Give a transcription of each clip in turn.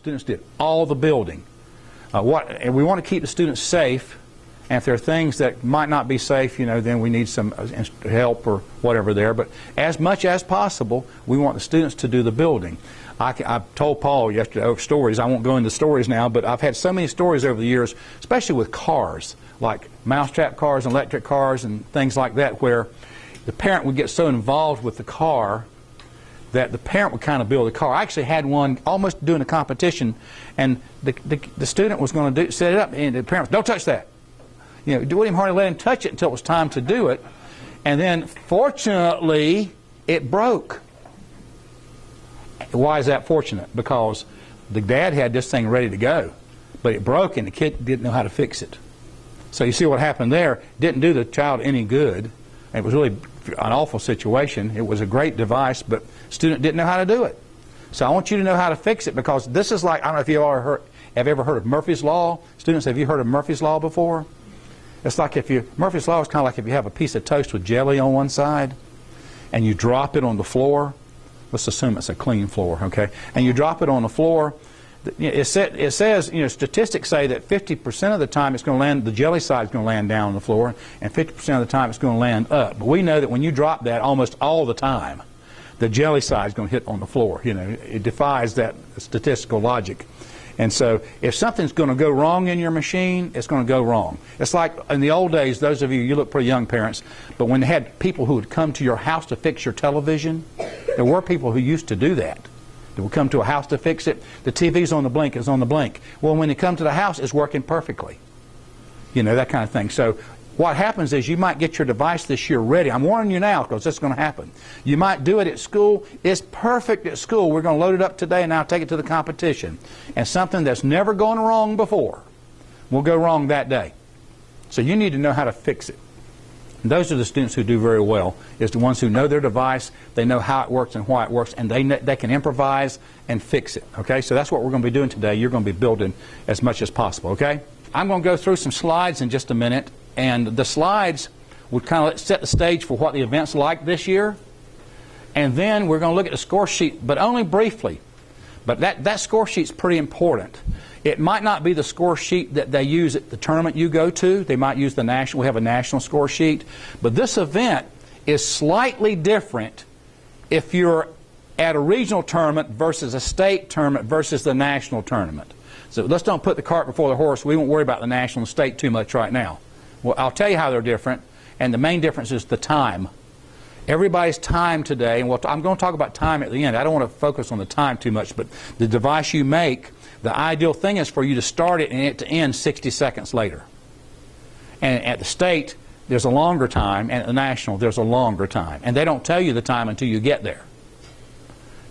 Students did all the building. And we want to keep the students safe, and if there are things that might not be safe, then we need some help or whatever there. But as much as possible, we want the students to do the building. I told Paul yesterday over stories. I won't go into stories now, but I've had so many stories over the years, especially with cars, like mousetrap cars and electric cars and things like that, where the parent would get so involved with the car that the parent would kind of build the car. I actually had one almost doing a competition, and the student was going to set it up, and the parents, don't touch that. Wouldn't even hardly let him touch it until it was time to do it. And then, fortunately, it broke. Why is that fortunate? Because the dad had this thing ready to go, but it broke, and the kid didn't know how to fix it. So you see what happened there. Didn't do the child any good. It was really an awful situation. It was a great device, but the student didn't know how to do it. So I want you to know how to fix it, because this is like, I don't know if you have ever heard of Murphy's Law. Students, have you heard of Murphy's Law before? It's like Murphy's Law is kind of like if you have a piece of toast with jelly on one side and you drop it on the floor. Let's assume it's a clean floor, okay? And you drop it on the floor. It says, statistics say that 50% of the time it's going to land, the jelly side is going to land down on the floor, and 50% of the time it's going to land up. But we know that when you drop that almost all the time, the jelly side is going to hit on the floor. It defies that statistical logic. And so if something's going to go wrong in your machine, it's going to go wrong. It's like in the old days, those of you look pretty young parents, but when they had people who would come to your house to fix your television, there were people who used to do that. They would come to a house to fix it. The TV's on the blink, it's on the blink. Well, when they come to the house, it's working perfectly. That kind of thing. So what happens is you might get your device this year ready. I'm warning you now, because this is going to happen. You might do it at school. It's perfect at school. We're going to load it up today and now take it to the competition. And something that's never gone wrong before will go wrong that day. So you need to know how to fix it. And those are the students who do very well, is the ones who know their device, they know how it works and why it works, and they can improvise and fix it. Okay, so that's what we're going to be doing today. You're going to be building as much as possible, okay? I'm going to go through some slides in just a minute, and the slides would kind of set the stage for what the event's like this year. And then we're going to look at the score sheet, but only briefly. But that score sheet's pretty important. It might not be the score sheet that they use at the tournament you go to. They might use the national. We have a national score sheet. But this event is slightly different if you're at a regional tournament versus a state tournament versus the national tournament. So let's don't put the cart before the horse. We won't worry about the national and state too much right now. Well, I'll tell you how they're different, and the main difference is the time. Everybody's time today, and I'm going to talk about time at the end. I don't want to focus on the time too much, but the device you make, the ideal thing is for you to start it and it to end 60 seconds later. And at the state, there's a longer time, and at the national, there's a longer time. And they don't tell you the time until you get there.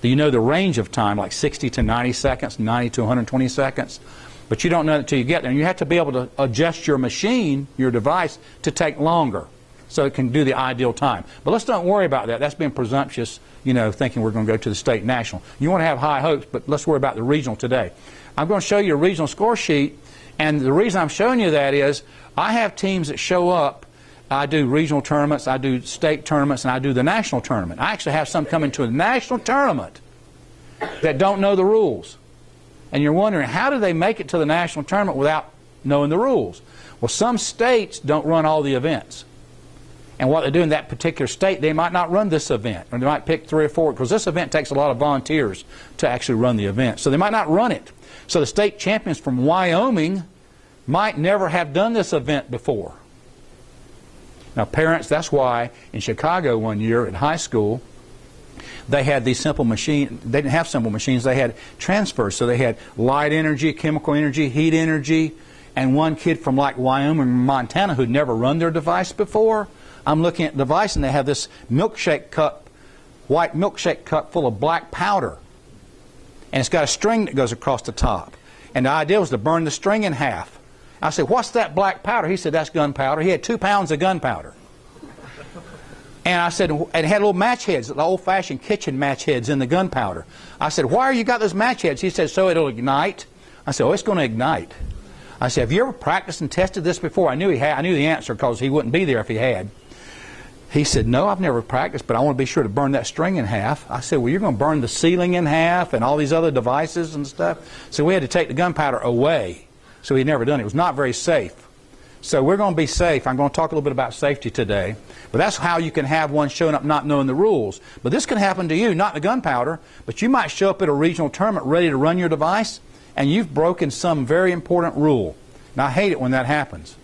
Do you know the range of time, like 60 to 90 seconds, 90 to 120 seconds? But you don't know it until you get there. And you have to be able to adjust your machine, your device, to take longer so it can do the ideal time. But let's don't worry about that. That's being presumptuous, thinking we're going to go to the state and national. You want to have high hopes, but let's worry about the regional today. I'm going to show you a regional score sheet, and the reason I'm showing you that is I have teams that show up. I do regional tournaments, I do state tournaments, and I do the national tournament. I actually have some coming to a national tournament that don't know the rules. And you're wondering, how do they make it to the national tournament without knowing the rules? Well, some states don't run all the events. And what they do in that particular state, they might not run this event, or they might pick 3 or 4, because this event takes a lot of volunteers to actually run the event. So they might not run it. So the state champions from Wyoming might never have done this event before. Now parents, that's why in Chicago one year at high school, they had these simple machines. They didn't have simple machines, they had transfers. So they had light energy, chemical energy, heat energy, and one kid from like Wyoming, Montana, who'd never run their device before. I'm looking at the device, and they have this milkshake cup, white milkshake cup full of black powder. And it's got a string that goes across the top. And the idea was to burn the string in half. I said, what's that black powder? He said, that's gunpowder. He had 2 pounds of gunpowder. And I said, and it had little match heads, the old-fashioned kitchen match heads in the gunpowder. I said, why are you got those match heads? He said, so it'll ignite. I said, oh, it's going to ignite. I said, have you ever practiced and tested this before? I knew he had. I knew the answer because he wouldn't be there if he had. He said, no, I've never practiced, but I want to be sure to burn that string in half. I said, well, you're going to burn the ceiling in half and all these other devices and stuff. So we had to take the gunpowder away. So he'd never done it. It was not very safe. So we're going to be safe. I'm going to talk a little bit about safety today. But that's how you can have one showing up not knowing the rules. But this can happen to you, not the gunpowder, but you might show up at a regional tournament ready to run your device, and you've broken some very important rule. And I hate it when that happens,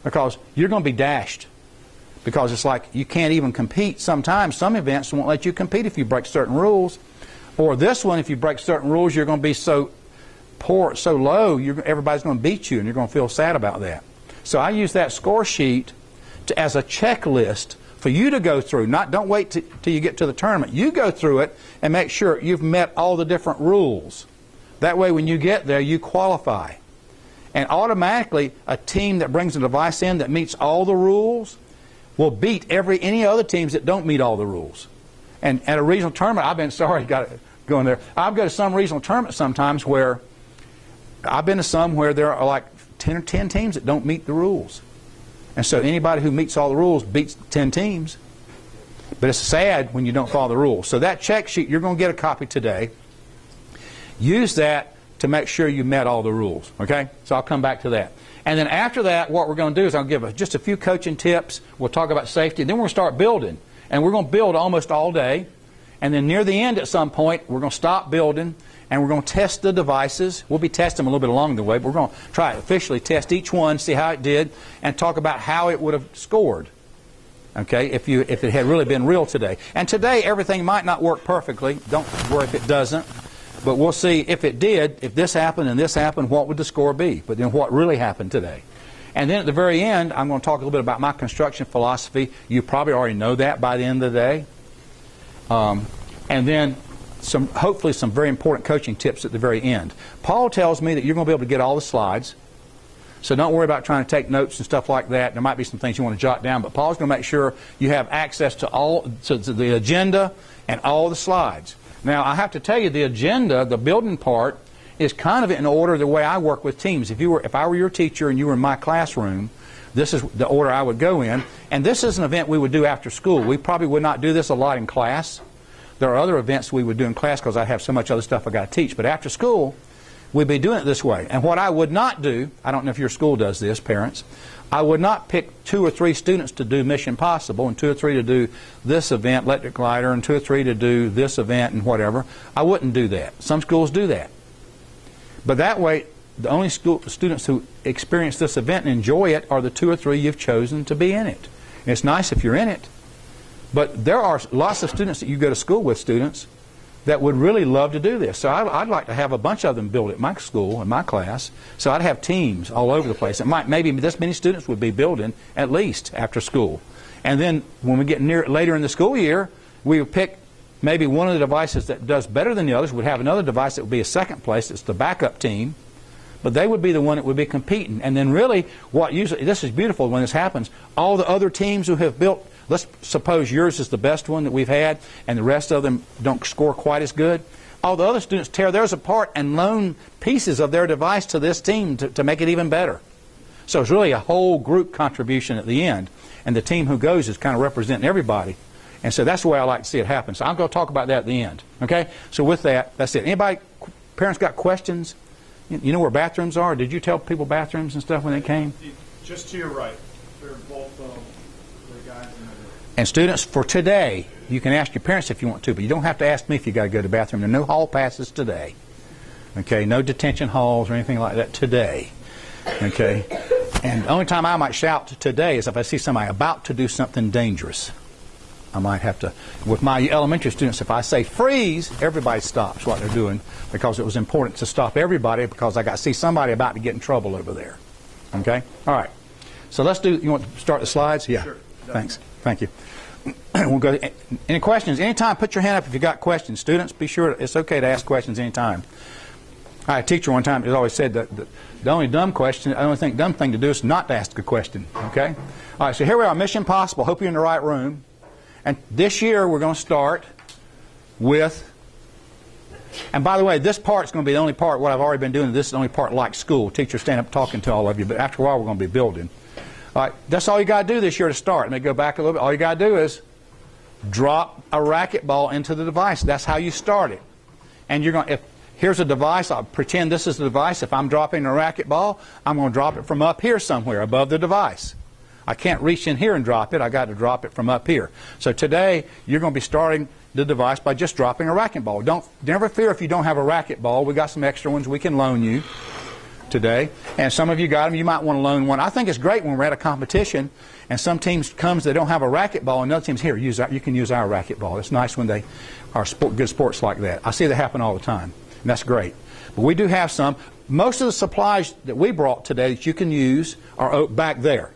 because you're going to be dashed. Because it's like you can't even compete sometimes. Some events won't let you compete if you break certain rules. Or this one, if you break certain rules, you're going to be so poor, so low, everybody's going to beat you, and you're going to feel sad about that. So I use that score sheet as a checklist for you to go through. Don't wait till you get to the tournament. You go through it and make sure you've met all the different rules. That way when you get there, you qualify. And automatically, a team that brings a device in that meets all the rules will beat any other teams that don't meet all the rules. And at a regional tournament, I've been there. I've got to some regional tournaments sometimes where I've been to some where there are like 10 teams that don't meet the rules. And so anybody who meets all the rules beats 10 teams. But it's sad when you don't follow the rules. So that check sheet, you're going to get a copy today. Use that to make sure you met all the rules. Okay? So I'll come back to that. And then after that, what we're going to do is I'll give just a few coaching tips. We'll talk about safety. Then we're going to start building. And we're going to build almost all day. And then near the end at some point, we're going to stop building, and we're going to test the devices. We'll be testing them a little bit along the way, but we're going to try to officially test each one, see how it did, and talk about how it would have scored. Okay, if it had really been real today. And today, everything might not work perfectly. Don't worry if it doesn't. But we'll see if it did, if this happened and this happened, what would the score be? But then what really happened today? And then at the very end, I'm going to talk a little bit about my construction philosophy. You probably already know that by the end of the day. And then hopefully some very important coaching tips at the very end. Paul tells me that you're going to be able to get all the slides. So don't worry about trying to take notes and stuff like that. There might be some things you want to jot down, but Paul's going to make sure you have access to the agenda and all the slides. Now, I have to tell you, the agenda, the building part, is kind of in order the way I work with teams. If I were your teacher and you were in my classroom, this is the order I would go in. And this is an event we would do after school. We probably would not do this a lot in class. There are other events we would do in class because I have so much other stuff I got to teach. But after school, we'd be doing it this way. And what I would not do, I don't know if your school does this, parents, I would not pick 2 or 3 students to do Mission Possible and 2 or 3 to do this event, electric glider, and 2 or 3 to do this event and whatever. I wouldn't do that. Some schools do that. But that way, the only students who experience this event and enjoy it are the 2 or 3 you've chosen to be in it. And it's nice if you're in it. But there are lots of students that you go to school with, students, that would really love to do this. So I'd like to have a bunch of them build at my school, in my class. So I'd have teams all over the place. Maybe this many students would be building at least after school. And then when we get later in the school year, we would pick maybe one of the devices that does better than the others. Would have another device that would be a second place. It's the backup team. But they would be the one that would be competing. And then really, this is beautiful when this happens, all the other teams who have built, let's suppose yours is the best one that we've had and the rest of them don't score quite as good. All the other students tear theirs apart and loan pieces of their device to this team to make it even better. So it's really a whole group contribution at the end. And the team who goes is kind of representing everybody. And so that's the way I like to see it happen. So I'm going to talk about that at the end. Okay? So with that, that's it. Anybody, parents got questions? You know where bathrooms are? Did you tell people bathrooms and stuff when they came? Just to your right. They're both the guys in there. And students, for today, you can ask your parents if you want to, but you don't have to ask me if you got to go to the bathroom. There are no hall passes today. Okay? No detention halls or anything like that today. Okay? And the only time I might shout today is if I see somebody about to do something dangerous. I might have to, with my elementary students, if I say freeze, everybody stops what they're doing because it was important to stop everybody because I got to see somebody about to get in trouble over there. Okay? All right. So let's do, you want to start the slides? Yeah. Sure. Thanks. Thank you. We'll go. Any questions? Anytime, put your hand up if you got questions. Students, be sure it's okay to ask questions anytime. I had a teacher one time who always said that the only dumb thing to do is not to ask a question. Okay? All right, so here we are, Mission Possible. Hope you're in the right room. And this year we're going to start with, and by the way, this part's going to be the only part, what I've already been doing, this is the only part like school. Teachers stand up talking to all of you, but after a while we're going to be building. All right, that's all you got to do this year to start. Let me go back a little bit. All you got to do is drop a racquetball into the device. That's how you start it. And you're going, if here's a device, I'll pretend this is the device. If I'm dropping a racquetball, I'm going to drop it from up here somewhere above the device. I can't reach in here and drop it. I got to drop it from up here. So today you're going to be starting the device by just dropping a racquetball. Never fear if you don't have a racquetball. We got some extra ones we can loan you today. And some of you got them. You might want to loan one. I think it's great when we're at a competition and some teams comes, they don't have a racquetball, and other teams, here, use our, you can use our racquetball. It's nice when they are good sports like that. I see that happen all the time, and that's great. But we do have some. Most of the supplies that we brought today that you can use are back there,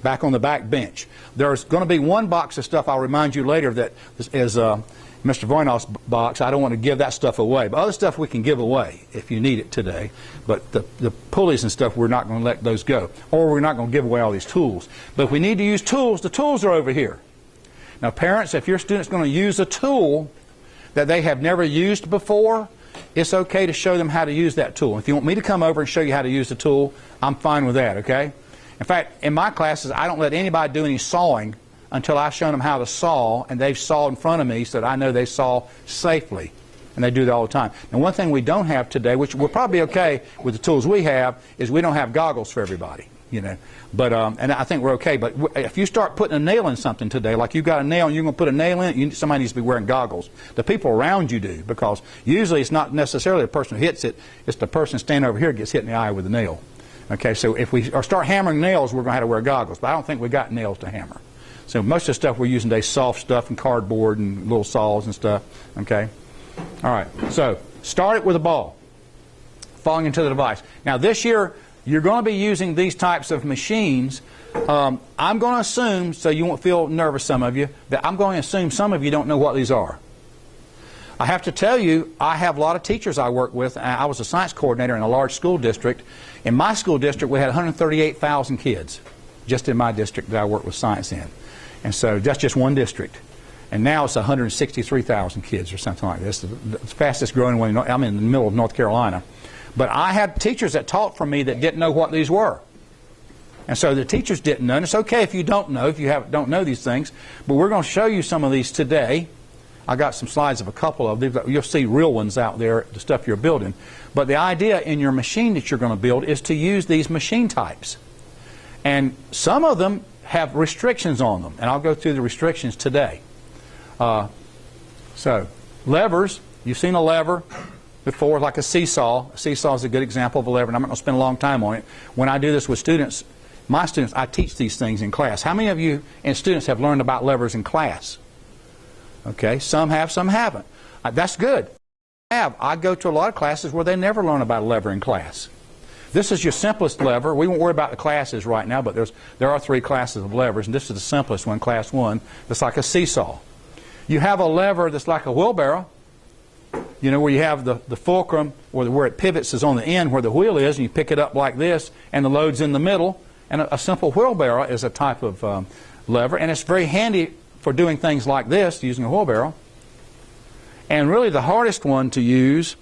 back on the back bench. There's going to be one box of stuff I'll remind you later that is Mr. Voynoff's box. I don't want to give that stuff away. But other stuff we can give away if you need it today. But the pulleys and stuff, we're not going to let those go. Or we're not going to give away all these tools. But if we need to use tools, the tools are over here. Now parents, if your student's going to use a tool that they have never used before, it's okay to show them how to use that tool. If you want me to come over and show you how to use the tool, I'm fine with that, okay? In fact, in my classes, I don't let anybody do any sawing until I've shown them how to saw, and they've sawed in front of me so that I know they saw safely. And they do that all the time. And one thing we don't have today, which we're probably okay with the tools we have, is we don't have goggles for everybody. You know, but and I think we're okay. But if you start putting a nail in something today, like you've got a nail and you're going to put a nail in it, somebody needs to be wearing goggles. The people around you do, because usually it's not necessarily the person who hits it, it's the person standing over here who gets hit in the eye with a nail. Okay, so if we start hammering nails, we're going to have to wear goggles. But I don't think we got nails to hammer. So most of the stuff we're using today is soft stuff and cardboard and little saws and stuff. Okay, all right. So start it with a ball falling into the device. Now this year, you're going to be using these types of machines. I'm going to assume, so you won't feel nervous, some of you, that I'm going to assume some of you don't know what these are. I have to tell you, I have a lot of teachers I work with. I was a science coordinator in a large school district. In my school district, we had 138,000 kids, just in my district that I work with science in. And so that's just one district. And now it's 163,000 kids or something like this. The fastest growing one. I'm in the middle of North Carolina. But I had teachers that taught for me that didn't know what these were. And so the teachers didn't know. And it's okay if you don't know, if you don't know these things. But we're going to show you some of these today. I got some slides of a couple of these. You'll see real ones out there, the stuff you're building. But the idea in your machine that you're going to build is to use these machine types. And some of them have restrictions on them. And I'll go through the restrictions today. So levers, you've seen a lever before, like a seesaw. A seesaw is a good example of a lever, and I'm not going to spend a long time on it. When I do this with students, my students, I teach these things in class. How many of you and students have learned about levers in class? Okay, some have, some haven't. That's good. I go to a lot of classes where they never learn about a lever in class. This is your simplest lever. We won't worry about the classes right now, but there are 3 classes of levers, and this is the simplest one, class 1. That's like a seesaw. You have a lever that's like a wheelbarrow. You know, where you have the fulcrum, or where it pivots is on the end where the wheel is, and you pick it up like this, and the load's in the middle. And a simple wheelbarrow is a type of lever, and it's very handy for doing things like this, using a wheelbarrow. And really the hardest one to use,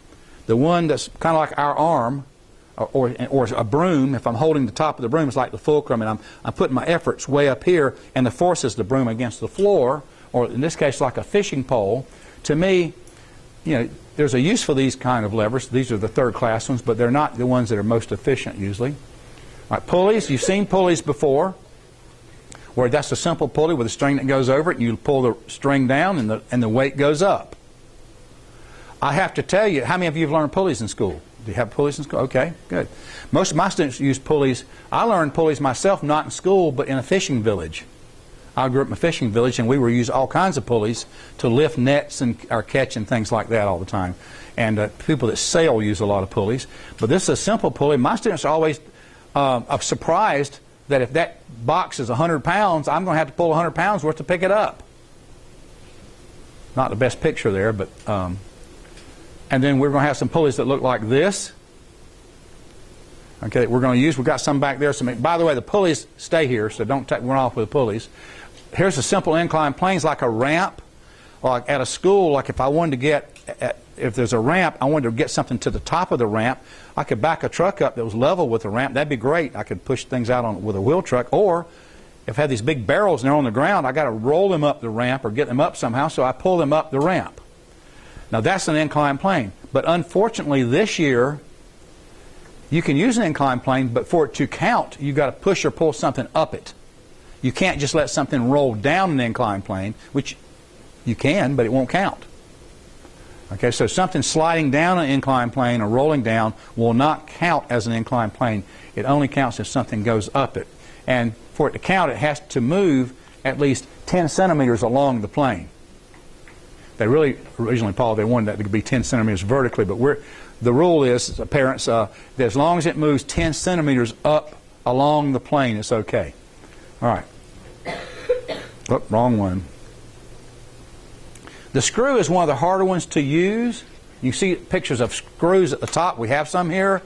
the one that's kind of like our arm, or a broom, if I'm holding the top of the broom, it's like the fulcrum, and I'm putting my efforts way up here, and the forces the broom against the floor, or in this case like a fishing pole. To me, you know, there's a use for these kind of levers. These are the 3rd class ones, but they're not the ones that are most efficient usually. All right, pulleys, you've seen pulleys before, where that's a simple pulley with a string that goes over it, and you pull the string down and the weight goes up. I have to tell you, how many of you have learned pulleys in school? Do you have pulleys in school? Okay, good. Most of my students use pulleys. I learned pulleys myself, not in school, but in a fishing village. I grew up in a fishing village, and we were using all kinds of pulleys to lift nets and or catch and things like that all the time. And people that sail use a lot of pulleys. But this is a simple pulley. My students are always surprised that if that box is 100 pounds, I'm going to have to pull 100 pounds worth to pick it up. Not the best picture there, but and then we're going to have some pulleys that look like this. Okay, that we're going to use. We've got some back there. So, by the way, the pulleys stay here, so don't run off with the pulleys. Here's a simple inclined plane. It's like a ramp. Like at a school, like if I wanted to get if there's a ramp, I wanted to get something to the top of the ramp, I could back a truck up that was level with the ramp. That'd be great. I could push things out with a wheel truck. Or if I had these big barrels and they're on the ground, I got to roll them up the ramp or get them up somehow, so I pull them up the ramp. Now that's an inclined plane. But unfortunately this year, you can use an inclined plane, but for it to count, you've got to push or pull something up it. You can't just let something roll down an inclined plane, which you can, but it won't count. Okay, so something sliding down an inclined plane or rolling down will not count as an inclined plane. It only counts if something goes up it. And for it to count, it has to move at least 10 centimeters along the plane. They really, originally, Paul, they wanted that to be 10 centimeters vertically, but the rule is, parents, that as long as it moves 10 centimeters up along the plane, it's okay. All right. Oh, wrong one. The screw is one of the harder ones to use. You see pictures of screws at the top. We have some here.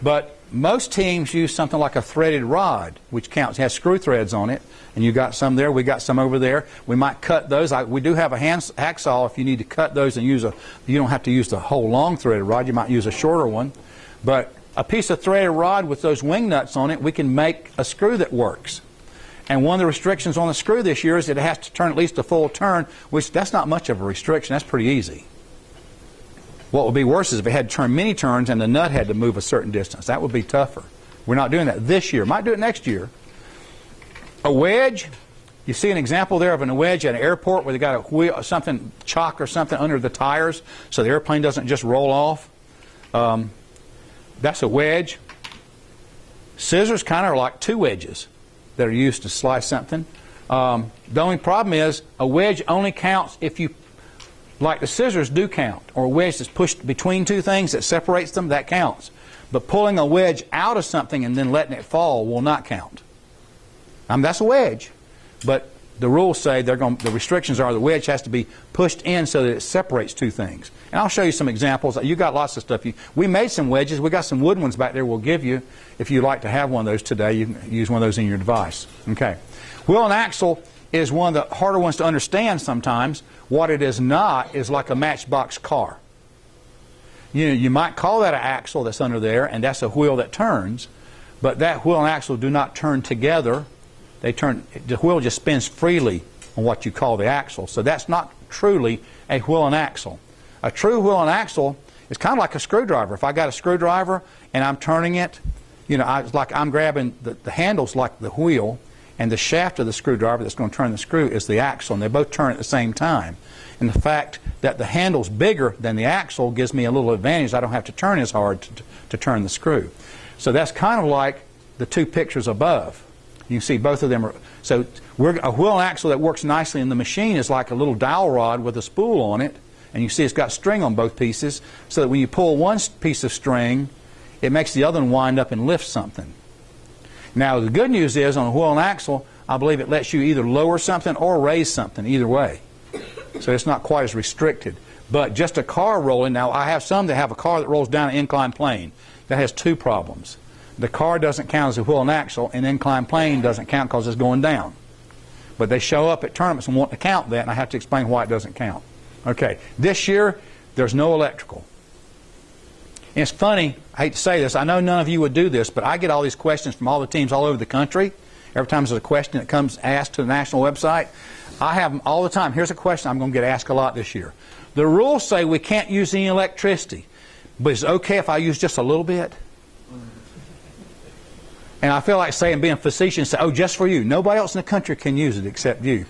But most teams use something like a threaded rod, which counts, has screw threads on it. And you got some there. We got some over there. We might cut those. We do have a hacksaw if you need to cut those and use you don't have to use the whole long threaded rod. You might use a shorter one. But a piece of threaded rod with those wing nuts on it, we can make a screw that works. And one of the restrictions on the screw this year is that it has to turn at least a full turn, which that's not much of a restriction. That's pretty easy. What would be worse is if it had to turn many turns and the nut had to move a certain distance. That would be tougher. We're not doing that this year. Might do it next year. A wedge. You see an example there of a wedge at an airport where they got a wheel, something, chalk or something under the tires so the airplane doesn't just roll off. That's a wedge. Scissors kind of are like two wedges that are used to slice something. The only problem is a wedge only counts if you, like the scissors do count, or a wedge that's pushed between two things that separates them, that counts. But pulling a wedge out of something and then letting it fall will not count. That's a wedge, but the rules say the restrictions are the wedge has to be pushed in so that it separates two things. And I'll show you some examples. You got lots of stuff. We made some wedges. We got some wood ones back there we'll give you. If you'd like to have one of those today, you can use one of those in your device. Okay. Wheel and axle is one of the harder ones to understand sometimes. What it is not is like a matchbox car. You might call that an axle that's under there, and that's a wheel that turns, but that wheel and axle do not turn together. The wheel just spins freely on what you call the axle. So that's not truly a wheel and axle. A true wheel and axle is kind of like a screwdriver. If I got a screwdriver and I'm turning it, it's like I'm grabbing the handles like the wheel, and the shaft of the screwdriver that's going to turn the screw is the axle, and they both turn at the same time. And the fact that the handle's bigger than the axle gives me a little advantage. I don't have to turn as hard to turn the screw. So that's kind of like the two pictures above. You can see both of them are. So a wheel and axle that works nicely in the machine is like a little dowel rod with a spool on it, and you see it's got string on both pieces, so that when you pull one piece of string, it makes the other one wind up and lift something. Now the good news is on a wheel and axle, I believe it lets you either lower something or raise something, either way. So it's not quite as restricted. But just a car rolling, now I have some that have a car that rolls down an inclined plane. That has two problems. The car doesn't count as a wheel and axle, and inclined plane doesn't count because it's going down. But they show up at tournaments and want to count that, and I have to explain why it doesn't count. Okay, this year there's no electrical. And it's funny, I hate to say this, I know none of you would do this, but I get all these questions from all the teams all over the country. Every time there's a question that comes asked to the national website, I have them all the time. Here's a question I'm going to get asked a lot this year. The rules say we can't use any electricity, but it's okay if I use just a little bit? And I feel like saying, being facetious, say, oh, just for you. Nobody else in the country can use it except you.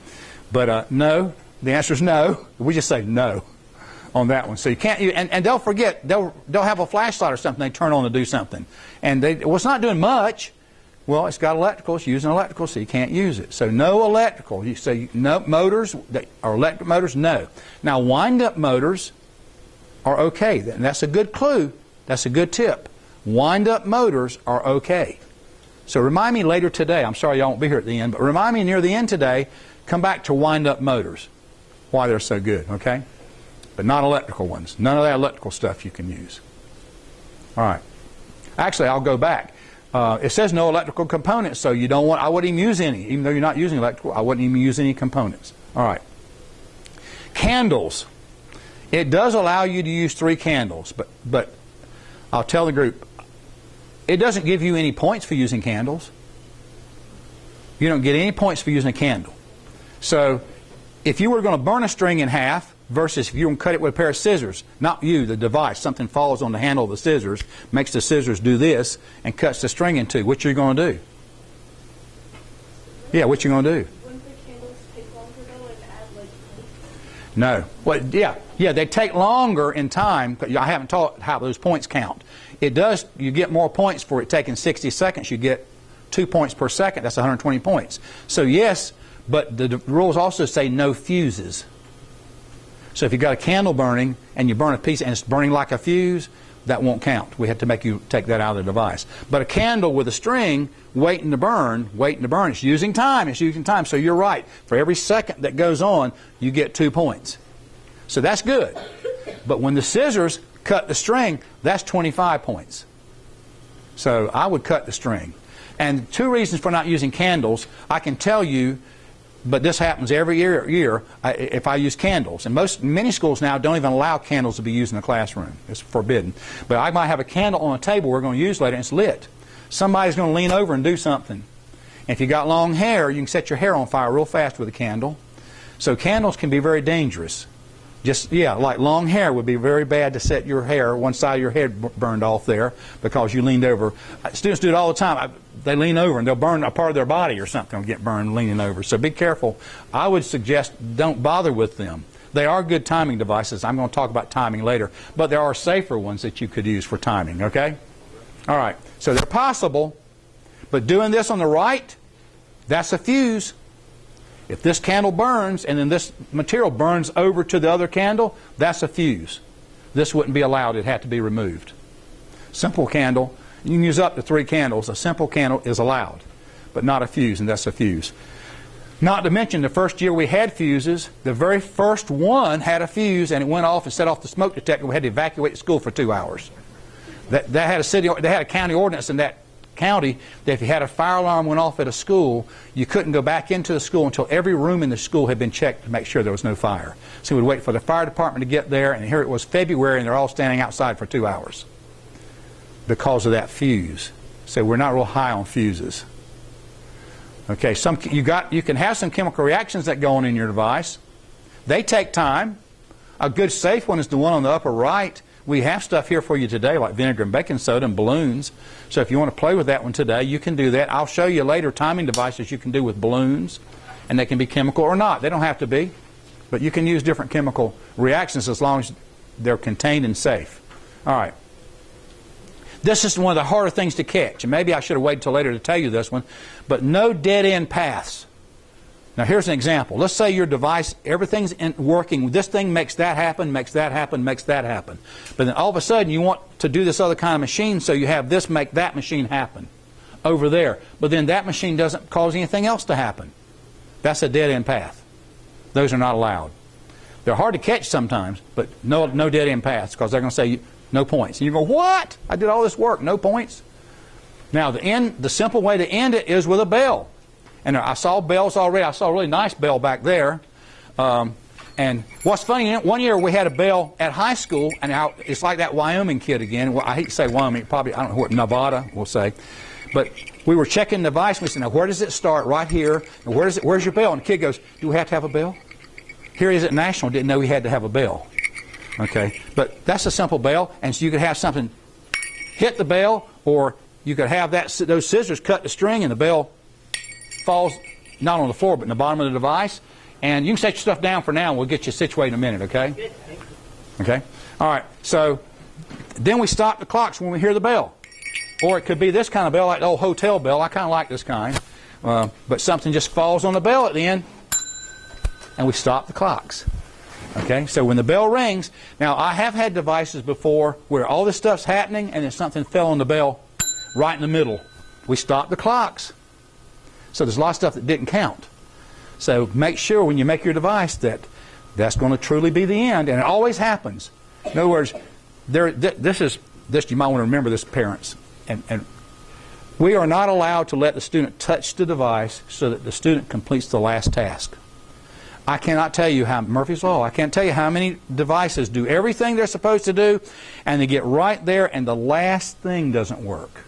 But no, the answer is no. We just say no on that one. So you can't, and they'll forget, they'll have a flashlight or something they turn on to do something. And well, it's not doing much. Well, it's got electrical, it's using electrical, so you can't use it. So no electrical. You say no motors, or electric motors, no. Now wind-up motors are okay. And that's a good clue. That's a good tip. Wind-up motors are okay. So remind me later today, I'm sorry y'all won't be here at the end, but remind me near the end today, come back to wind-up motors, why they're so good, okay? But not electrical ones. None of that electrical stuff you can use. All right. Actually, I'll go back. It says no electrical components, so you don't want, I wouldn't even use any. Even though you're not using electrical, I wouldn't even use any components. All right. Candles. It does allow you to use 3 candles, but I'll tell the group, it doesn't give you any points for using candles. You don't get any points for using a candle. So if you were going to burn a string in half versus if you were going to cut it with a pair of scissors, not you, the device, something falls on the handle of the scissors, makes the scissors do this, and cuts the string in 2, what are you going to do? Yeah, what you going to do? Wouldn't the candles take longer though and add like points? No. Well, yeah, they take longer in time. I haven't taught how those points count. It does, you get more points for it taking 60 seconds. You get 2 points per second. That's 120 points. So yes, but the rules also say no fuses. So if you've got a candle burning and you burn a piece and it's burning like a fuse, that won't count. We have to make you take that out of the device. But a candle with a string waiting to burn, it's using time. So you're right. For every second that goes on, you get 2 points. So that's good. But when the scissors cut the string, that's 25 points. So I would cut the string. And 2 reasons for not using candles, I can tell you, but this happens every year if I use candles. And many schools now don't even allow candles to be used in the classroom. It's forbidden. But I might have a candle on a table we're going to use later and it's lit. Somebody's going to lean over and do something. And if you got long hair, you can set your hair on fire real fast with a candle. So candles can be very dangerous. Like long hair would be very bad to set your hair, one side of your head burned off there because you leaned over. Students do it all the time. They lean over and they'll burn a part of their body or something will get burned leaning over. So be careful. I would suggest don't bother with them. They are good timing devices. I'm going to talk about timing later. But there are safer ones that you could use for timing, okay? All right. So they're possible. But doing this on the right, that's a fuse. If this candle burns and then this material burns over to the other candle, that's a fuse. This wouldn't be allowed. It had to be removed. Simple candle, you can use up to 3 candles. A simple candle is allowed, but not a fuse, and that's a fuse. Not to mention the first year we had fuses, the very first one had a fuse and it went off and set off the smoke detector. We had to evacuate the school for 2 hours. They had a county ordinance in that county that if you had a fire alarm went off at a school, you couldn't go back into the school until every room in the school had been checked to make sure there was no fire. So we'd wait for the fire department to get there, and here it was February and they're all standing outside for 2 hours because of that fuse. So we're not real high on fuses. Okay, you can have some chemical reactions that go on in your device. They take time. A good safe one is the one on the upper right. We have stuff here for you today like vinegar and baking soda and balloons. So if you want to play with that one today, you can do that. I'll show you later timing devices you can do with balloons, and they can be chemical or not. They don't have to be, but you can use different chemical reactions as long as they're contained and safe. All right. This is one of the harder things to catch, and maybe I should have waited till later to tell you this one, but no dead-end paths. Now here's an example. Let's say your device, everything's working. This thing makes that happen, makes that happen, makes that happen. But then all of a sudden you want to do this other kind of machine, so you have this make that machine happen over there. But then that machine doesn't cause anything else to happen. That's a dead-end path. Those are not allowed. They're hard to catch sometimes, but no dead-end paths because they're going to say no points. And you go, what? I did all this work, no points? Now the simple way to end it is with a bell. And I saw bells already. I saw a really nice bell back there. And what's funny, one year we had a bell at high school, and it's like that Wyoming kid again. Well, I hate to say Wyoming, probably, I don't know what, Nevada, we'll say. But we were checking the device, and we said, now where does it start? Right here. And where's your bell? And the kid goes, do we have to have a bell? Here he is at National, didn't know he had to have a bell. Okay, but that's a simple bell, and so you could have something hit the bell, or you could have those scissors cut the string, and the bell falls not on the floor but in the bottom of the device. And you can set your stuff down for now and we'll get you situated in a minute, okay? Okay? All right, so then we stop the clocks when we hear the bell. Or it could be this kind of bell, like the old hotel bell. I kind of like this kind. But something just falls on the bell at the end and we stop the clocks. Okay, so when the bell rings, now I have had devices before where all this stuff's happening and then something fell on the bell right in the middle. We stop the clocks. So there's a lot of stuff that didn't count. So make sure when you make your device that that's going to truly be the end, and it always happens. In other words, this you might want to remember this, parents. And we are not allowed to let the student touch the device so that the student completes the last task. I cannot tell you how, Murphy's Law, I can't tell you how many devices do everything they're supposed to do, and they get right there, and the last thing doesn't work.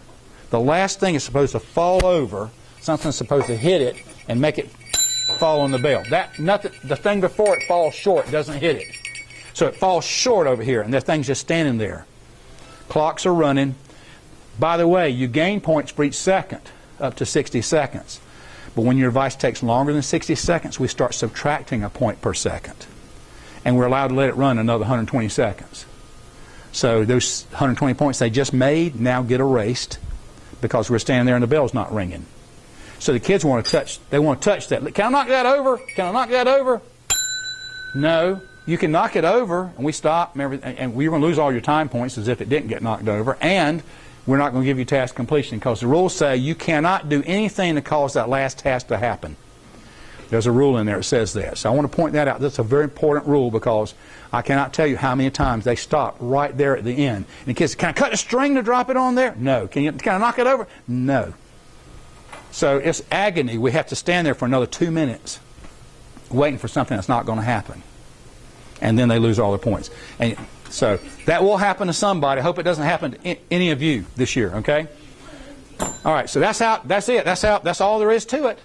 The last thing is supposed to fall over, something's supposed to hit it and make it fall on the bell. The thing before it falls short, doesn't hit it. So it falls short over here, and the thing's just standing there. Clocks are running. By the way, you gain points for each second, up to 60 seconds. But when your device takes longer than 60 seconds, we start subtracting a point per second. And we're allowed to let it run another 120 seconds. So those 120 points they just made now get erased because we're standing there and the bell's not ringing. So the kids want to touch that. Can I knock that over? Can I knock that over? No. You can knock it over, and we stop, and we're going to lose all your time points as if it didn't get knocked over, and we're not going to give you task completion because the rules say you cannot do anything to cause that last task to happen. There's a rule in there that says that. So I want to point that out. That's a very important rule because I cannot tell you how many times they stop right there at the end. And the kids say, can I cut a string to drop it on there? No. Can I knock it over? No. So it's agony. We have to stand there for another 2 minutes waiting for something that's not going to happen. And then they lose all their points. And so that will happen to somebody. I hope it doesn't happen to any of you this year, okay? All right, so that's it. That's all there is to it.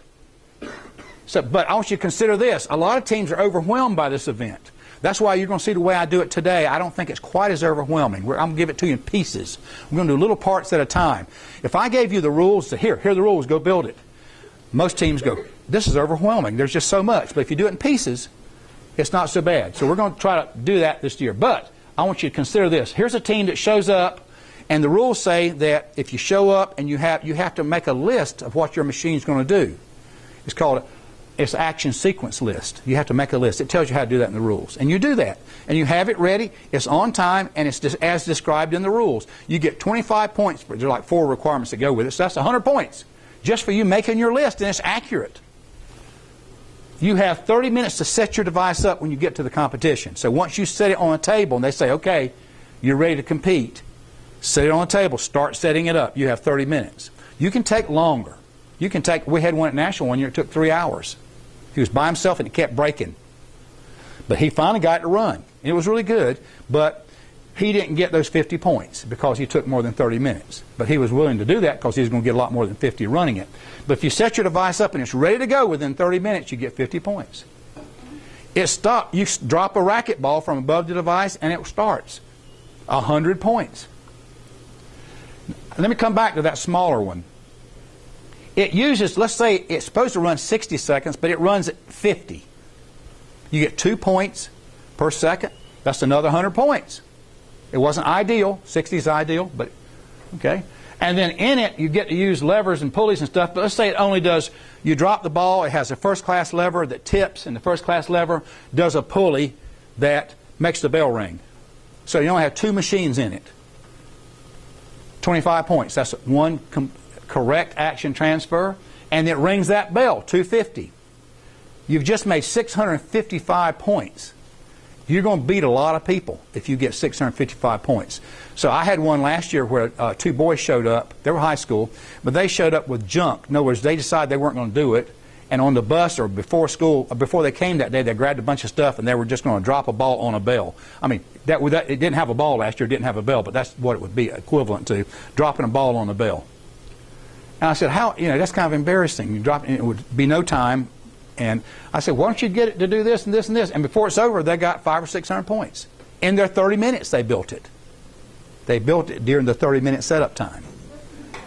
So, but I want you to consider this. A lot of teams are overwhelmed by this event. That's why you're going to see the way I do it today. I don't think it's quite as overwhelming. I'm going to give it to you in pieces. We're going to do little parts at a time. If I gave you the rules, here are the rules, go build it. Most teams go, this is overwhelming. There's just so much. But if you do it in pieces, it's not so bad. So we're going to try to do that this year. But I want you to consider this. Here's a team that shows up, and the rules say that if you show up and you have to make a list of what your machine is going to do. It's called it's action sequence list. You have to make a list. It tells you how to do that in the rules. And you do that. And you have it ready. It's on time, and it's just as described in the rules. You get 25 points. There's like 4 requirements that go with it. So that's 100 points just for you making your list, and it's accurate. You have 30 minutes to set your device up when you get to the competition. So once you set it on a table and they say, okay, you're ready to compete, set it on a table, start setting it up. You have 30 minutes. You can take longer. We had one at National one year, it took 3 hours. He was by himself and it kept breaking. But he finally got it to run. It was really good, but he didn't get those 50 points because he took more than 30 minutes. But he was willing to do that because he was going to get a lot more than 50 running it. But if you set your device up and it's ready to go within 30 minutes, you get 50 points. It stops. You drop a racquetball from above the device and it starts. 100 points. Let me come back to that smaller one. It uses, let's say it's supposed to run 60 seconds, but it runs at 50. You get 2 points per second. That's another 100 points. It wasn't ideal. 60 is ideal, but okay. And then in it, you get to use levers and pulleys and stuff. But let's say it only does, you drop the ball, it has a first-class lever that tips, and the first-class lever does a pulley that makes the bell ring. So you only have 2 machines in it. 25 points. That's one correct action transfer, and it rings that bell, 250. You've just made 655 points. You're going to beat a lot of people if you get 655 points. So I had one last year where 2 boys showed up. They were high school, but they showed up with junk. In other words, they decided they weren't going to do it, and on the bus or before school, before they came that day, they grabbed a bunch of stuff and they were just going to drop a ball on a bell. I mean, it didn't have a ball last year, it didn't have a bell, but that's what it would be equivalent to, dropping a ball on a bell. And I said, how, that's kind of embarrassing. You drop, it would be no time. And I said, why don't you get it to do this and this and this? And before it's over, they got 500 or 600 points. In their 30 minutes, they built it. They built it during the 30-minute setup time.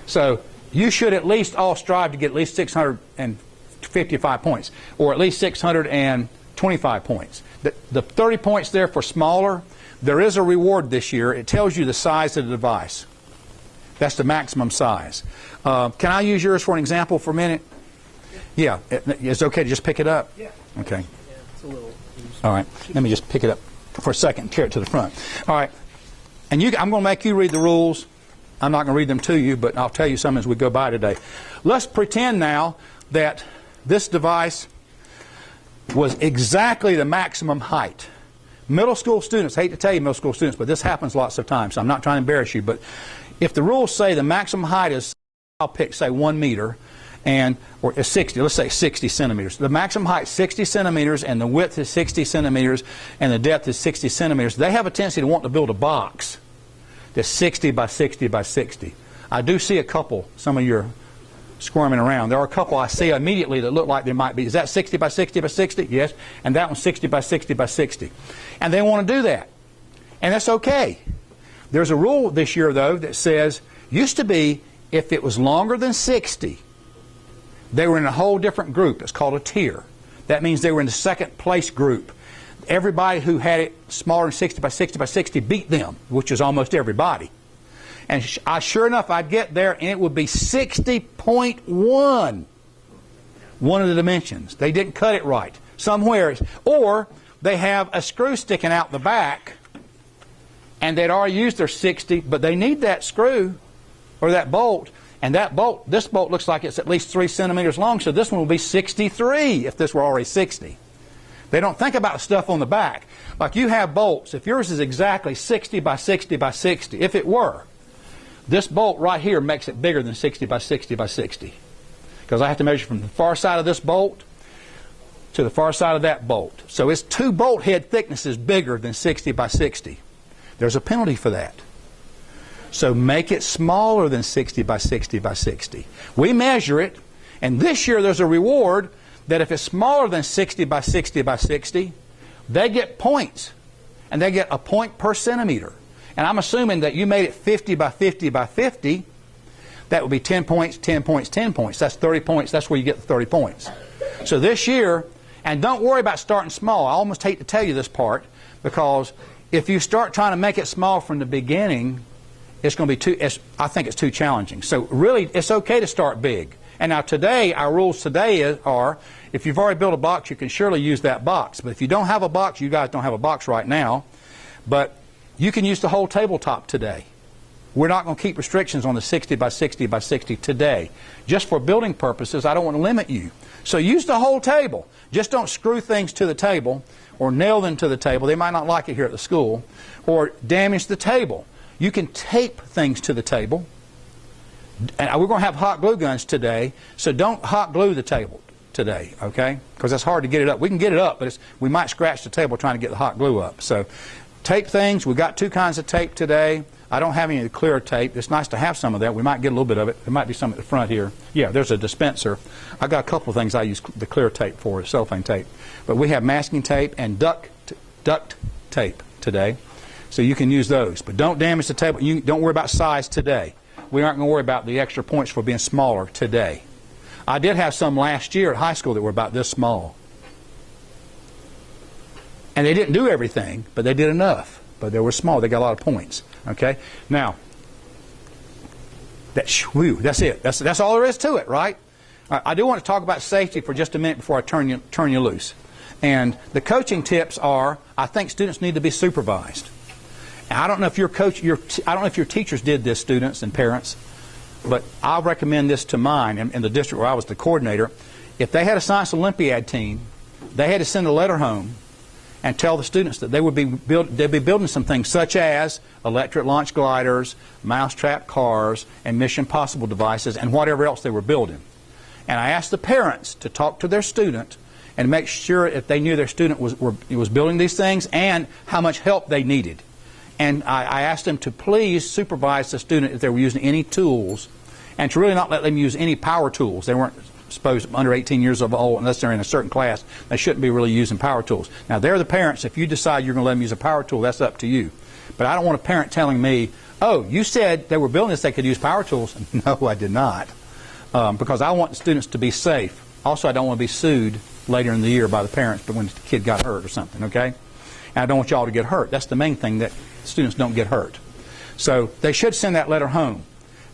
So you should at least all strive to get at least 655 points, or at least 625 points. The 30 points there for smaller, there is a reward this year. It tells you the size of the device. That's the maximum size. Can I use yours for an example for a minute? Yeah, it's okay to just pick it up? Yeah. Okay. Yeah, it's a little loose. All right, let me just pick it up for a second and carry it to the front. All right, and I'm going to make you read the rules. I'm not going to read them to you, but I'll tell you some as we go by today. Let's pretend now that this device was exactly the maximum height. Middle school students, I hate to tell you middle school students, but this happens lots of times, so I'm not trying to embarrass you, but if the rules say the maximum height is, I'll pick, say, 1 meter, or 60, let's say 60 centimeters. The maximum height is 60 centimeters, and the width is 60 centimeters, and the depth is 60 centimeters. They have a tendency to want to build a box that's 60 by 60 by 60. I do see a couple, some of you are squirming around. There are a couple I see immediately that look like they might be. Is that 60 by 60 by 60? Yes. And that one's 60 by 60 by 60. And they want to do that. And that's okay. There's a rule this year, though, that says, used to be, if it was longer than 60, they were in a whole different group. It's called a tier. That means they were in the second place group. Everybody who had it smaller than 60 by 60 by 60 beat them, which is almost everybody. And sure enough, I'd get there, and it would be 60.1, one of the dimensions. They didn't cut it right somewhere. Or they have a screw sticking out the back, and they'd already used their 60, but they need that screw or that bolt. And that bolt, this bolt looks like it's at least 3 centimeters long, so this one will be 63 if this were already 60. They don't think about stuff on the back. Like you have bolts. If yours is exactly 60 by 60 by 60, if it were, this bolt right here makes it bigger than 60 by 60 by 60. Because I have to measure from the far side of this bolt to the far side of that bolt. So it's 2 bolt head thicknesses bigger than 60 by 60. There's a penalty for that. So make it smaller than 60 by 60 by 60. We measure it, and this year there's a reward that if it's smaller than 60 by 60 by 60, they get points. And they get a point per centimeter. And I'm assuming that you made it 50 by 50 by 50. That would be 10 points, 10 points, 10 points. That's 30 points. That's where you get the 30 points. So this year, and don't worry about starting small. I almost hate to tell you this part, because if you start trying to make it small from the beginning, it's going to be I think it's too challenging. So really, it's okay to start big. And now today, our rules today are, if you've already built a box, you can surely use that box. But if you don't have a box, you guys don't have a box right now, but you can use the whole tabletop today. We're not going to keep restrictions on the 60 by 60 by 60 today. Just for building purposes, I don't want to limit you. So use the whole table. Just don't screw things to the table or nail them to the table. They might not like it here at the school. Or damage the table. You can tape things to the table. And we're going to have hot glue guns today, so don't hot glue the table today, okay? Because it's hard to get it up. We can get it up, but we might scratch the table trying to get the hot glue up. So tape things. We've got 2 kinds of tape today. I don't have any of the clear tape. It's nice to have some of that. We might get a little bit of it. There might be some at the front here. Yeah, there's a dispenser. I've got a couple of things I use the clear tape for, cellophane tape. But we have masking tape and duct tape today, so you can use those. But don't damage the table. You don't worry about size today. We aren't going to worry about the extra points for being smaller today. I did have some last year at high school that were about this small. And they didn't do everything, but they did enough. But they were small. They got a lot of points. Okay? Now, that's it. That's all there is to it, right? I do want to talk about safety for just a minute before I turn you loose. And the coaching tips are, I think students need to be supervised. And I don't know if I don't know if your teachers did this, students and parents, but I'll recommend this to mine in the district where I was the coordinator. If they had a Science Olympiad team, they had to send a letter home and tell the students that they'd be building some things such as electric launch gliders, mousetrap cars, and Mission Possible devices, and whatever else they were building. And I asked the parents to talk to their student and make sure if they knew their student was building these things and how much help they needed. And I asked them to please supervise the student if they were using any tools, and to really not let them use any power tools. They weren't supposed under 18 years of old, unless they're in a certain class, they shouldn't be really using power tools. Now, they're the parents. If you decide you're going to let them use a power tool, that's up to you. But I don't want a parent telling me, oh, you said they were building this, they could use power tools. No, I did not. Because I want the students to be safe. Also, I don't want to be sued later in the year by the parents but when the kid got hurt or something, okay? And I don't want y'all to get hurt. That's the main thing, that students don't get hurt. So they should send that letter home.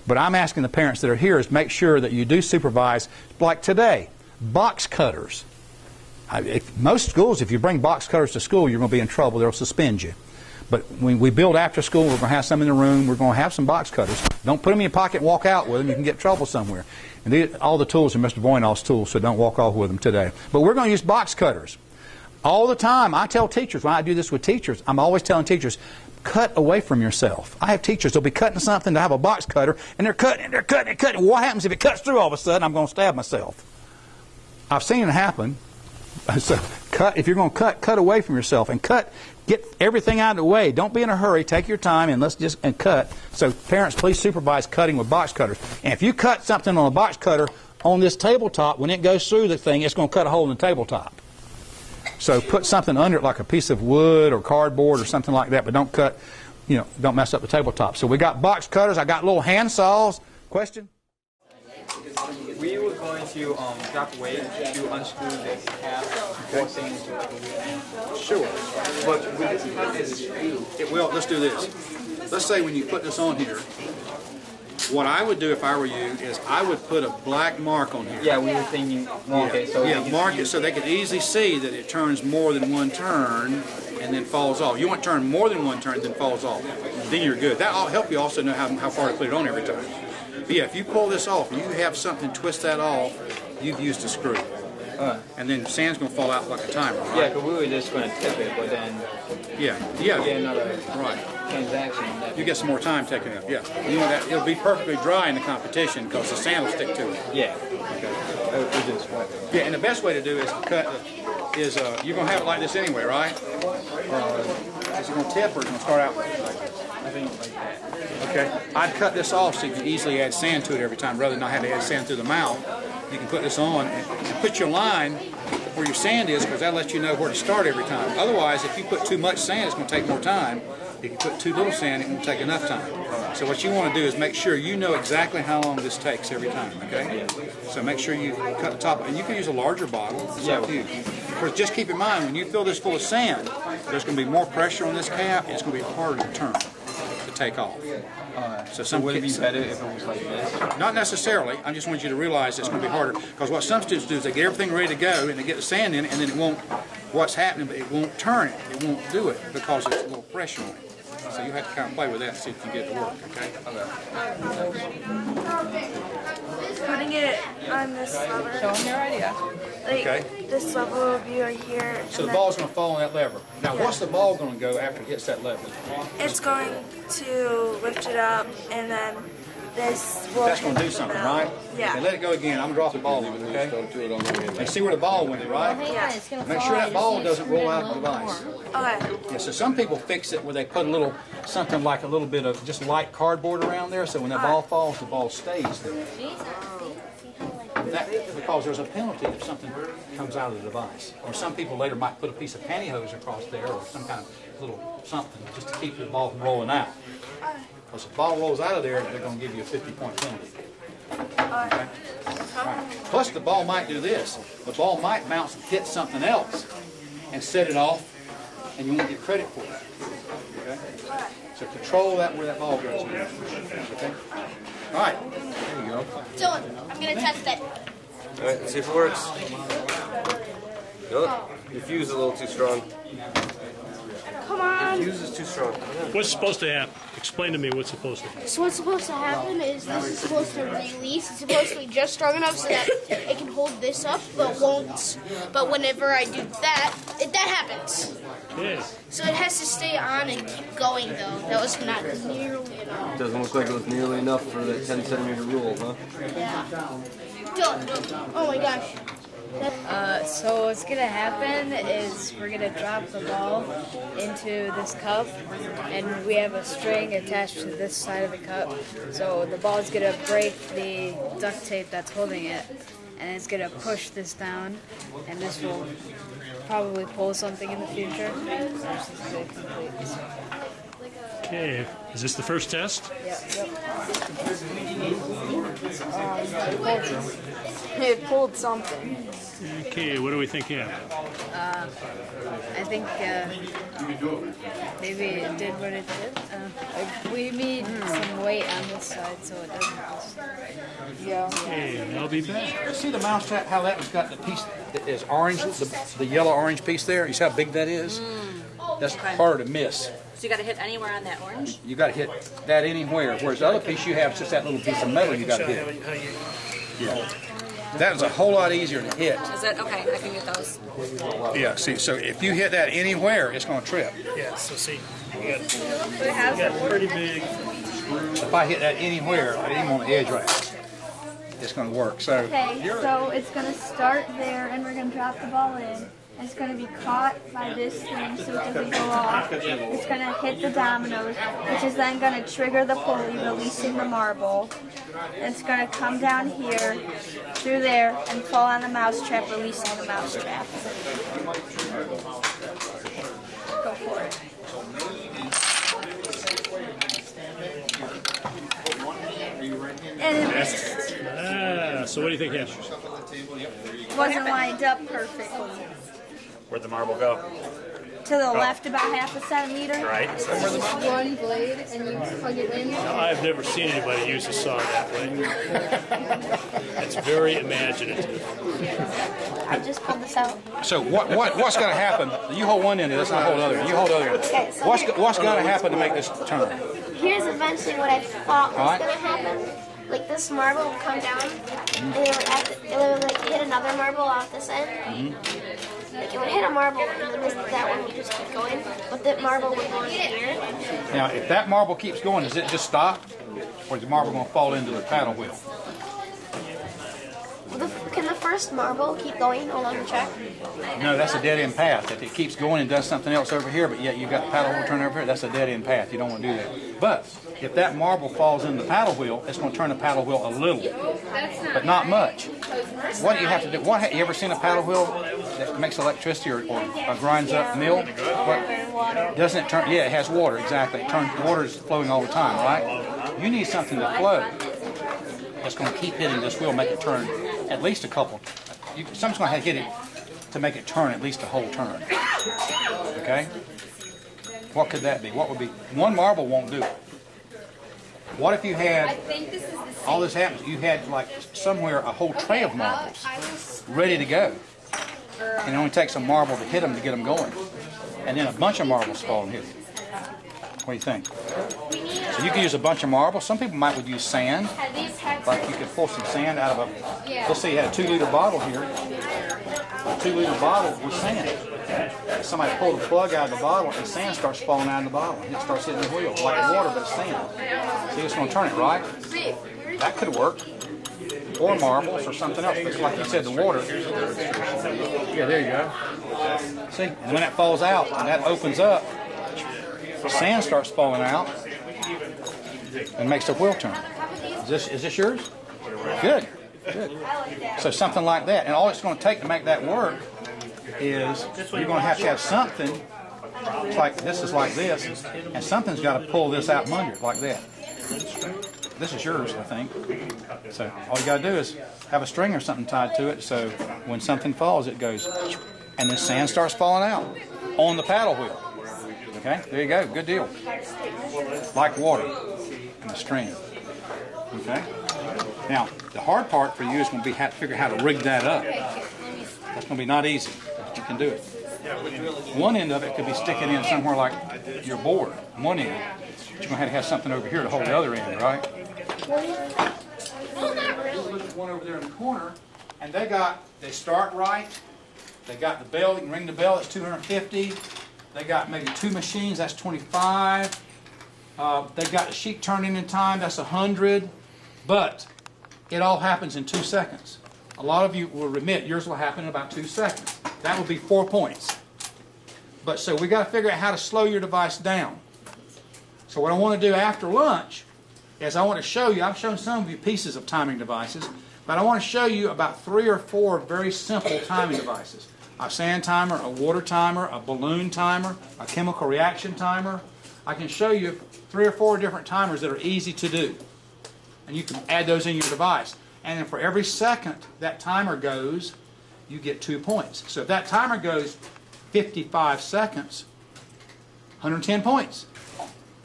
But I'm asking the parents that are here is make sure that you do supervise, like today, box cutters. Most schools, if you bring box cutters to school, you're going to be in trouble. They'll suspend you. But when we build after school, we're going to have some in the room. We're going to have some box cutters. Don't put them in your pocket and walk out with them. You can get in trouble somewhere. And all the tools are Mr. Voynall's tools, so don't walk off with them today. But we're going to use box cutters. All the time, I tell teachers, when I do this with teachers, I'm always telling teachers, cut away from yourself. I have teachers, they'll be cutting something, to have a box cutter, and they're cutting, and they're cutting, and cutting. What happens if it cuts through all of a sudden? I'm going to stab myself. I've seen it happen. So if you're going to cut away from yourself and get everything out of the way. Don't be in a hurry. Take your time and let's just cut. So parents, please supervise cutting with box cutters. And if you cut something on a box cutter on this tabletop, when it goes through the thing, it's going to cut a hole in the tabletop. So put something under it, like a piece of wood or cardboard or something like that, but don't cut, don't mess up the tabletop. So we got box cutters. I got little hand saws. Question? We were going to drop weight to unscrew this cap or thing into like a wheel. Sure. But let's do this. Let's say when you put this on here, what I would do if I were you is I would put a black mark on here. Yeah, we were thinking, okay, so mark it so they could easily see that it turns more than one turn and then falls off. You want to turn more than one turn, then falls off. Then you're good. That'll help you also know how far to put it on every time. But yeah, if you pull this off and you have something twist that off, you've used a screw. And then sand's going to fall out like a timer, right? Yeah, because we were just going to tip it, but then get another transaction. You get some more time taken up, yeah. It'll be perfectly dry in the competition because the sand will stick to it. Yeah. Yeah, and the best way to do is to cut is you're going to have it like this anyway, right? Is it going to tip or is it going to start out like this? I think like that. Okay. I'd cut this off so you can easily add sand to it every time rather than not have to add sand through the mouth. You can put this on and put your line where your sand is because that lets you know where to start every time. Otherwise, if you put too much sand, it's going to take more time. If you put too little sand, it won't take enough time. So what you want to do is make sure you know exactly how long this takes every time, okay? So make sure you cut the top, and you can use a larger bottle. It's up to you. Of course, just keep in mind, when you fill this full of sand, there's going to be more pressure on this cap, and it's going to be harder to turn, to take off. So would it be better if it was like this? Not necessarily. I just want you to realize it's going to be harder, because what some students do is they get everything ready to go, and they get the sand in it, and then it won't, what's happening, but it won't turn it. It won't do it, because there's a little pressure on it. So you have to kind of play with that and see if you can get it to work, okay? Putting it on this lever. Show them your idea. Like this lever will be right here. So the ball's going to fall on that lever. Now, what's the ball going to go after it hits that lever? It's going to lift it up, and then this will. That's going to do something, right? Yeah. Okay, let it go again. I'm going to drop the ball on it, okay? And see where the ball went, right? Yeah. Make sure that ball doesn't roll out of the device. Okay. Yeah, so some people fix it where they put a little, something like a little bit of just light cardboard around there, so when the ball falls, the ball stays there. Because there's a penalty if something comes out of the device. Or some people later might put a piece of pantyhose across there or some kind of little something just to keep the ball from rolling out. Because if the ball rolls out of there, they're going to give you a 50-point penalty. Okay? Right. Plus the ball might do this. The ball might bounce and hit something else and set it off, and you won't get credit for it. Okay? So control that where that ball goes. Okay? All right. There you go. Dylan, I'm going to test it. All right, let's see if it works. Nope, your fuse is a little too strong. Come on. Your fuse is too strong. What's supposed to happen? Explain to me what's supposed to happen. So what's supposed to happen is this is supposed to release. It's supposed to be just strong enough so that it can hold this up, but won't. But whenever I do that, that happens. Okay. So it has to stay on and keep going, though. That was not nearly enough. Doesn't look like it was nearly enough for that 10-centimeter rule, huh? Yeah. Dylan, oh my gosh. So what's gonna happen is we're gonna drop the ball into this cup, and we have a string attached to this side of the cup. So the ball is gonna break the duct tape that's holding it, and it's gonna push this down, and this will probably pull something in the future. Okay, is this the first test? It pulled something. Okay, what do we think happened? I think maybe it did what it did. We need some weight on this side so it doesn't just... Okay, I'll be back. See the mousetrap, how that one's got the piece that is orange, the yellow-orange piece there? You see how big that is? That's harder to miss. So you got to hit anywhere on that orange? You got to hit that anywhere, whereas the other piece you have is just that little piece of metal you got to hit. Yeah. That is a whole lot easier to hit. Is that okay? I can get those. Yeah, see, so if you hit that anywhere, it's going to trip. Yeah, so see, Pretty big. If I hit that anywhere, I hit him on the edge right, it's going to work. So Okay, so it's going to start there, and we're going to drop the ball in. It's going to be caught by this thing, so it doesn't go off. It's going to hit the dominoes, which is then going to trigger the pulley, releasing the marble. It's going to come down here, through there, and fall on the mousetrap, releasing the mousetrap. Go for it. And it missed. So what do you think happened? Wasn't lined up perfectly. Where'd the marble go? To the left about half a centimeter. Right. One blade and you plug it in. I've never seen anybody use a saw that way. It's very imaginative. I just pulled this out. So what's going to happen? You hold one end of this, and I hold the other end. You hold the other end. Okay, so What's going to happen to make this turn? here's eventually what I thought was Alright. going to happen. Like this marble will come down, and it would like hit another marble off this end. Like it would hit a marble, and then that one would just keep going. But that marble would go in here. Now, if that marble keeps going, does it just stop? Or is the marble going to fall into the paddle wheel? Can the first marble keep going along the track? No, that's a dead-end path. If it keeps going and does something else over here, but yet you've got the paddle wheel turn over here, that's a dead-end path. You don't want to do that. But if that marble falls in the paddle wheel, it's going to turn the paddle wheel a little, but not much. What do you have to do? You ever seen a paddle wheel that makes electricity or grinds up milk? Doesn't it turn? Yeah, it has water, exactly. It turns, water is flowing all the time, right? You need something to flow that's going to keep hitting this wheel, make it turn at least a couple. Something's going to have to hit it to make it turn at least a whole turn. Okay? What could that be? What would be? One marble won't do it. What if you had, all this happens, you had like somewhere a whole tray of marbles ready to go. And it only takes a marble to hit them to get them going. And then a bunch of marbles fall and hit you. What do you think? So you can use a bunch of marbles. Some people would use sand. Like you could pour some sand out of a, let's say you had a 2-liter bottle here. A 2-liter bottle with sand. Somebody pulled the plug out of the bottle and sand starts falling out of the bottle. And it starts hitting the wheel like water, but it's sand. See, it's going to turn it, right? That could work. Or marbles or something else. But like you said, the water. Yeah, there you go. See, and when that falls out and that opens up, the sand starts falling out and makes the wheel turn. Is this yours? Good. Good. So something like that. And all it's going to take to make that work is you're going to have something. It's like this is like this, and something's got to pull this out from under it like that. This is yours, I think. So all you got to do is have a string or something tied to it, so when something falls, it goes, and the sand starts falling out on the paddle wheel. Okay, there you go. Good deal. Like water in the stream. Okay. Now, the hard part for you is going to be to figure out how to rig that up. That's going to be not easy, but you can do it. One end of it could be sticking in somewhere like your board. One end. But you're going to have something over here to hold the other end, right? Well, not really. Look at one over there in the corner, and they start right. They got the bell. You can ring the bell. It's 250. They got maybe 2 machines. That's 25. They got the sheet turning in time. That's 100. But it all happens in 2 seconds. A lot of you will admit yours will happen in about 2 seconds. That would be 4 points. But so we got to figure out how to slow your device down. So what I want to do after lunch is I want to show you, I've shown some of you pieces of timing devices, but I want to show you about 3 or 4 very simple timing devices. A sand timer, a water timer, a balloon timer, a chemical reaction timer. I can show you 3 or 4 different timers that are easy to do. And you can add those in your device. And then for every second that timer goes, you get 2 points. So if that timer goes 55 seconds, 110 points.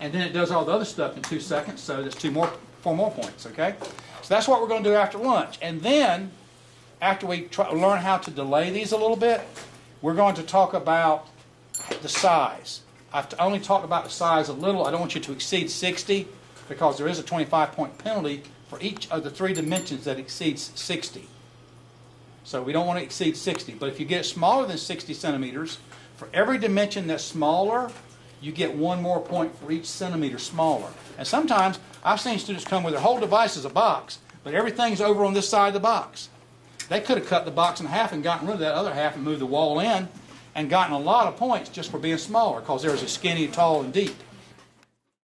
And then it does all the other stuff in 2 seconds, so there's 4 more points, okay? So that's what we're going to do after lunch. And then, after we learn how to delay these a little bit, we're going to talk about the size. I've only talked about the size a little. I don't want you to exceed 60 because there is a 25-point penalty for each of the 3 dimensions that exceeds 60. So we don't want to exceed 60. But if you get smaller than 60 centimeters, for every dimension that's smaller, you get 1 more point for each centimeter smaller. And sometimes I've seen students come with their whole device as a box, but everything's over on this side of the box. They could have cut the box in half and gotten rid of that other half and moved the wall in and gotten a lot of points just for being smaller because theirs is skinny, tall, and deep.